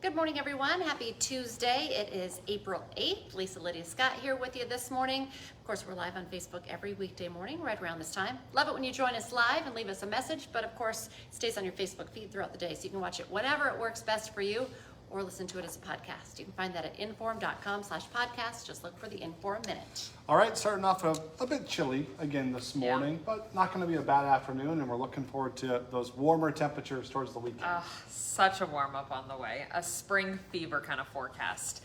Good morning, everyone. Happy Tuesday. It is April 8th. Lisa Lydia Scott here with you this morning. Of course, we're live on Facebook every weekday morning right around this time. Love it when you join us live and leave us a message, but of course, it stays on your Facebook feed throughout the day, so you can watch it whenever it works best for you or listen to it as a podcast. You can find that at inform.com/podcast. Just look for the Inform Minute. All right, starting off a bit chilly again this morning, but not going to be a bad afternoon, and we're looking forward to those warmer temperatures towards the weekend. Such a warm up on the way. A spring fever kind of forecast.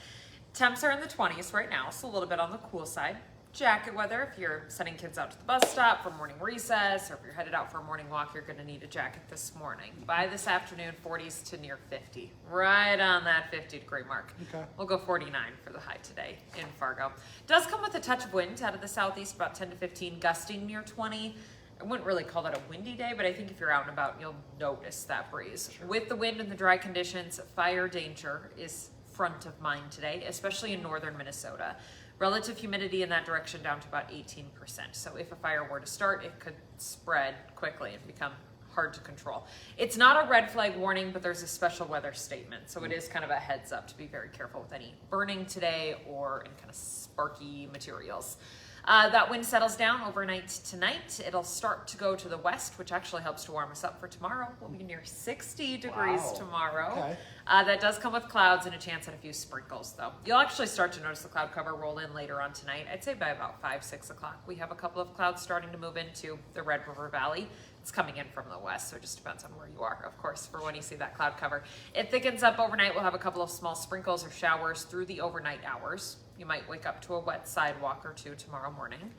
Temps are in the 20s right now, so a little bit on the cool side. Jacket weather, if you're sending kids out to the bus stop for morning recess, or if you're headed out for a morning walk, you're going to need a jacket this morning. By this afternoon, 40s to near 50. Right on that 50-degree mark. Okay. We'll go 49 for the high today in Fargo. Does come with a touch of wind out of the southeast, about 10 to 15, gusting near 20. I wouldn't really call that a windy day, but I think if you're out and about, you'll notice that breeze. Sure. With the wind and the dry conditions, fire danger is front of mind today, especially in northern Minnesota. Relative humidity in that direction down to about 18%. So if a fire were to start, it could spread quickly and become hard to control. It's not a red flag warning, but there's a special weather statement. So it is kind of a heads up to be very careful with any burning today or in kind of sparky materials. That wind settles down overnight tonight. It'll start to go to the west, which actually helps to warm us up for tomorrow. We'll be near 60 degrees tomorrow. Okay. That does come with clouds and a chance at a few sprinkles, though. You'll actually start to notice the cloud cover roll in later on tonight. I'd say by about 5, 6 o'clock. We have a couple of clouds starting to move into the Red River Valley. It's coming in from the west, so it just depends on where you are, of course, for when you see that cloud cover. It thickens up overnight. We'll have a couple of small sprinkles or showers through the overnight hours. You might wake up to a wet sidewalk or two tomorrow morning.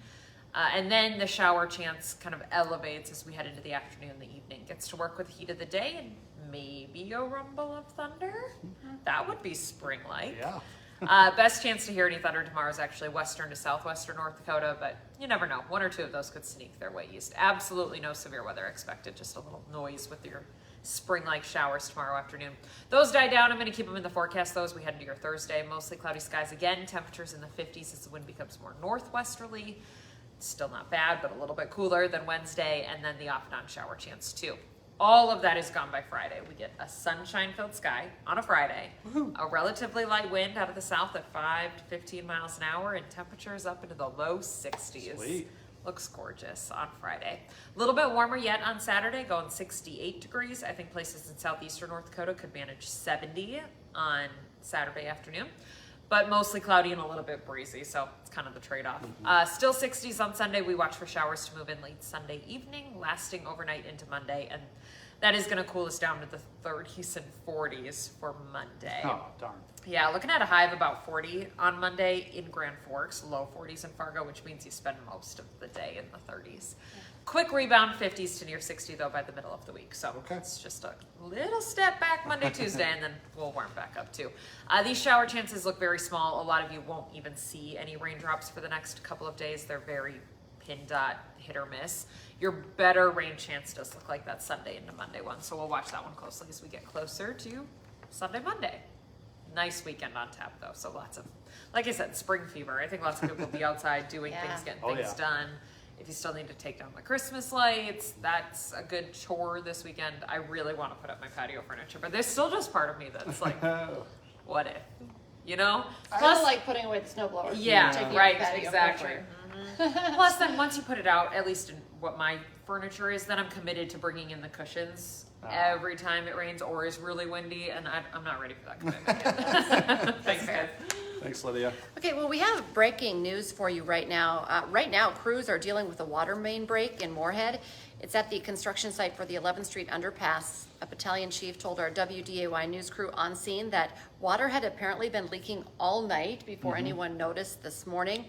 And then the shower chance kind of elevates as we head into the afternoon and the evening. Gets to work with the heat of the day and maybe a rumble of thunder. That would be spring-like. Yeah. Best chance to hear any thunder tomorrow is actually western to southwestern North Dakota, but you never know. 1 or 2 of those could sneak their way east. Absolutely no severe weather expected, just a little noise with your spring-like showers tomorrow afternoon. Those die down. I'm going to keep them in the forecast, though, as we head into your Thursday. Mostly cloudy skies again. Temperatures in the 50s as the wind becomes more northwesterly. Still not bad, but a little bit cooler than Wednesday, and then the off and on shower chance, too. All of that is gone by Friday. We get a sunshine-filled sky on a Friday, a relatively light wind out of the south at 5 to 15 miles an hour, and temperatures up into the low 60s. Sweet. Looks gorgeous on Friday. A little bit warmer yet on Saturday, going 68 degrees. I think places in southeastern North Dakota could manage 70 on Saturday afternoon, but mostly cloudy and a little bit breezy, so it's kind of the trade-off. Still 60s on Sunday. We watch for showers to move in late Sunday evening, lasting overnight into Monday, and that is going to cool us down to the 30s and 40s for Monday. Oh, darn. Yeah, looking at a high of about 40 on Monday in Grand Forks, low 40s in Fargo, which means you spend most of the day in the 30s. Quick rebound, 50s to near 60, though, by the middle of the week. So it's just a little step back Monday, Tuesday, and then we'll warm back up, too. These shower chances look very small. A lot of you won't even see any raindrops for the next couple of days. They're very pin dot, hit or miss. Your better rain chance does look like that Sunday into Monday one, so we'll watch that one closely as we get closer to Sunday, Monday. Nice weekend on tap, though, so lots of, like I said, spring fever. I think lots of people will be outside doing things, getting things done. If you still need to take down the Christmas lights, that's a good chore this weekend. I really want to put up my patio furniture, but there's still just part of me that's like, what if? You know? Kind of like putting away the snowblower. Yeah, right, exactly. Plus, then once you put it out, at least in what my furniture is, then I'm committed to bringing in the cushions every time it rains or is really windy, and I'm not ready for that commitment yet. Thanks, guys. Thanks, Lydia. Okay, well, we have breaking news for you right now. Right now, crews are dealing with a water main break in Moorhead. It's at the construction site for the 11th Street underpass. A battalion chief told our WDAY news crew on scene that water had apparently been leaking all night before anyone noticed this morning.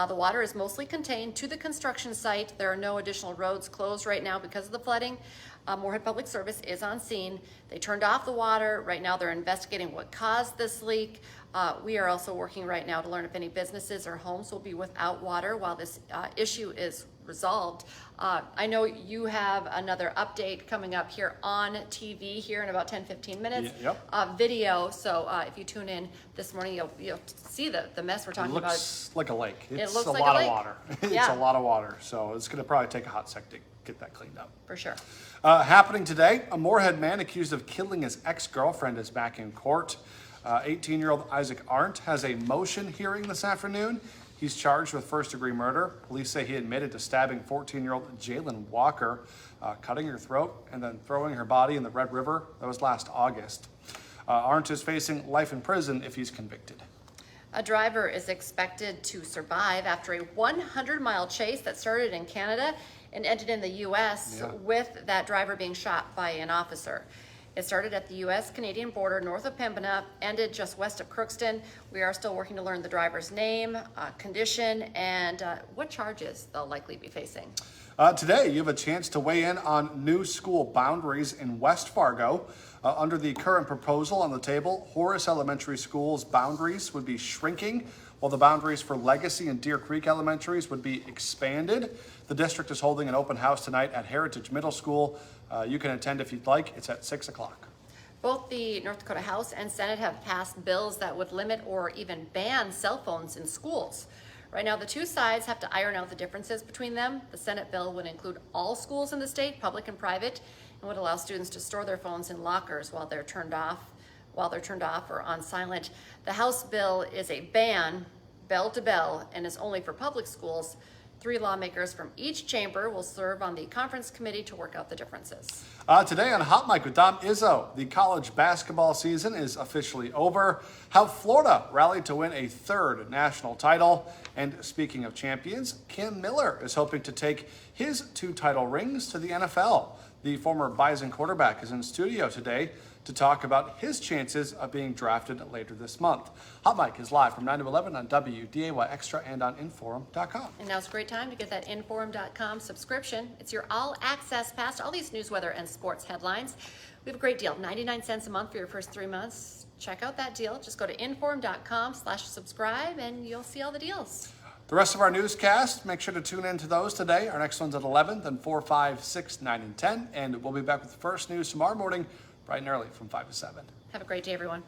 The water is mostly contained to the construction site. There are no additional roads closed right now because of the flooding. Moorhead Public Service is on scene. They turned off the water. Right now they're investigating what caused this leak. We are also working right now to learn if any businesses or homes will be without water while this issue is resolved. I know you have another update coming up here on TV here in about 10-15 minutes. Video, so if you tune in this morning, you'll see the mess we're talking about. It looks like a lake. It's looks a like lot a of lake. water. It's Yeah. a lot of water, so it's going to probably take a hot second get that cleaned up. For sure. Happening today, a Moorhead man accused of killing his ex-girlfriend is back in court. 18-year-old Isaac Arndt has a motion hearing this afternoon. He's charged with first-degree murder. Police say he admitted to stabbing 14-year-old Jalen Walker, cutting her throat, and then throwing her body in the Red River. That was last August. Arndt is facing life in prison if he's convicted. A driver is expected to survive after a 100-mile chase that started in Canada and ended in the U.S. with that driver being shot by an officer. It started at the U.S.-Canadian border north of Pembina, ended just west of Crookston. We are still working to learn the driver's name, condition, and what charges they'll likely be facing. Today, you have a chance to weigh in on new school boundaries in West Fargo. Under the current proposal on the table, Horace Elementary School's boundaries would be shrinking, while the boundaries for Legacy and Deer Creek Elementaries would be expanded. The district is holding an open house tonight at Heritage Middle School. You can attend if you'd like. It's at 6 o'clock. Both the North Dakota House and Senate have passed bills that would limit or even ban cell phones in schools. Right now, the two sides have to iron out the differences between them. The Senate bill would include all schools in the state, public and private, and would allow students to store their phones in lockers while they're turned off or on silent. The House bill is a ban, bell to bell, and is only for public schools. 3 lawmakers from each chamber will serve on the conference committee to work out the differences. Today on Hot Mic with Dom Izzo, the college basketball season is officially over. How Florida rallied to win a 3rd national title. And speaking of champions, Cam Miller is hoping to take his 2 title rings to the NFL. The former Bison quarterback is in studio today to talk about his chances of being drafted later this month. Hot Mic is live from 9 to 11 on WDAY Extra and on Inforum.com. And now's a great time to get that Inforum.com subscription. It's your all-access pass to all these news, weather, and sports headlines. We have a great deal, 99 cents a month for your first 3 months. Check out that deal. Just go to Inforum.com/subscribe and you'll see all the deals. The rest of our newscasts, make sure to tune in to those today. Our next one's at 11, then 4, 5, 6, 9, and 10. And we'll be back with the first news tomorrow morning, bright and early from 5 to 7. Have a great day, everyone.